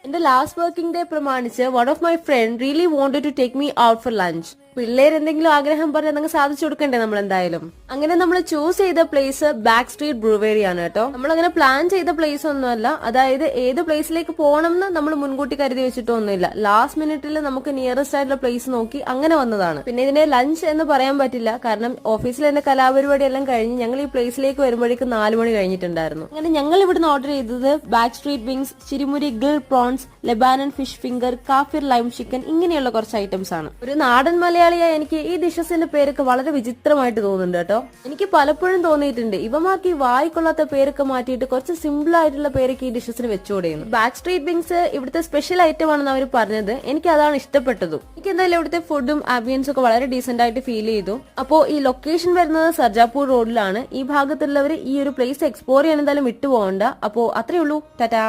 എന്റെ last working day പ്രമാണിച്ച് one of my friend really wanted to take me out for lunch. പിള്ളേർ എന്തെങ്കിലും ആഗ്രഹം പറഞ്ഞാൽ നമുക്ക് സാധിച്ചു കൊടുക്കണ്ടേ നമ്മൾ എന്തായാലും. അങ്ങനെ നമ്മൾ ചൂസ് ചെയ്ത പ്ലേസ് ബാക്ക് സ്ട്രീറ്റ് ബ്രൂവേറി ആണ് കേട്ടോ. നമ്മൾ അങ്ങനെ പ്ലാൻ ചെയ്ത പ്ലേസ് ഒന്നുമല്ല. അതായത് ഏത് പ്ലേസിലേക്ക് പോകണം എന്ന് നമ്മൾ മുൻകൂട്ടി കരുതി വെച്ചിട്ടൊന്നുമില്ല. ലാസ്റ്റ് മിനിറ്റിൽ നമുക്ക് നിയറസ്റ്റ് ആയിട്ടുള്ള പ്ലേസ് നോക്കി അങ്ങനെ വന്നതാണ്. പിന്നെ ഇതിനെ ലഞ്ച് എന്ന് പറയാൻ പറ്റില്ല, കാരണം ഓഫീസിൽ എന്റെ കലാപരിപാടി എല്ലാം കഴിഞ്ഞ് ഞങ്ങൾ ഈ പ്ലേസിലേക്ക് വരുമ്പോഴേക്കും 4 മണി കഴിഞ്ഞിട്ടുണ്ടായിരുന്നു. അങ്ങനെ ഞങ്ങൾ ഇവിടുന്ന് ഓർഡർ ചെയ്തത് ബാക്ക് സ്ട്രീറ്റ് വിങ്സ്, ചിരിമുരി grill prawns, Lebanon fish finger, kaffir lime chicken, ഇങ്ങനെയുള്ള കുറച്ച് ഐറ്റംസ് ആണ്. ഒരു നാടൻ മലയാളിയായ എനിക്ക് ഈ ഡിഷസിന്റെ പേരൊക്കെ വളരെ വിചിത്രമായിട്ട് തോന്നുന്നുണ്ട് കേട്ടോ. എനിക്ക് പലപ്പോഴും തോന്നിയിട്ടുണ്ട് ഇവമാർക്ക് ഈ വായിക്കൊള്ളാത്ത പേരൊക്കെ മാറ്റിയിട്ട് കുറച്ച് സിമ്പിൾ ആയിട്ടുള്ള പേരൊക്കെ ഈ ഡിഷസിന് വെച്ചുകൂടെയുന്നു. ബാക്ക് സ്ട്രീറ്റ് വിങ്സ് ഇവിടുത്തെ സ്പെഷ്യൽ ഐറ്റം ആണെന്ന് അവർ പറഞ്ഞത്. എനിക്ക് അതാണ് ഇഷ്ടപ്പെട്ടതും. എനിക്ക് എന്തായാലും ഇവിടുത്തെ ഫുഡും ആംബിയൻസും ഒക്കെ വളരെ ഡീസെന്റ് ആയിട്ട് ഫീൽ ചെയ്തു. അപ്പോൾ ഈ ലൊക്കേഷൻ വരുന്നത് സർജാപൂർ റോഡിലാണ്. ഈ ഭാഗത്തുള്ളവർ ഈ ഒരു പ്ലേസ് എക്സ്പ്ലോർ ചെയ്യാൻ എന്തായാലും വിട്ടുപോകണ്ട. അപ്പോൾ അത്രേ ഉള്ളൂ. ടാറ്റാ.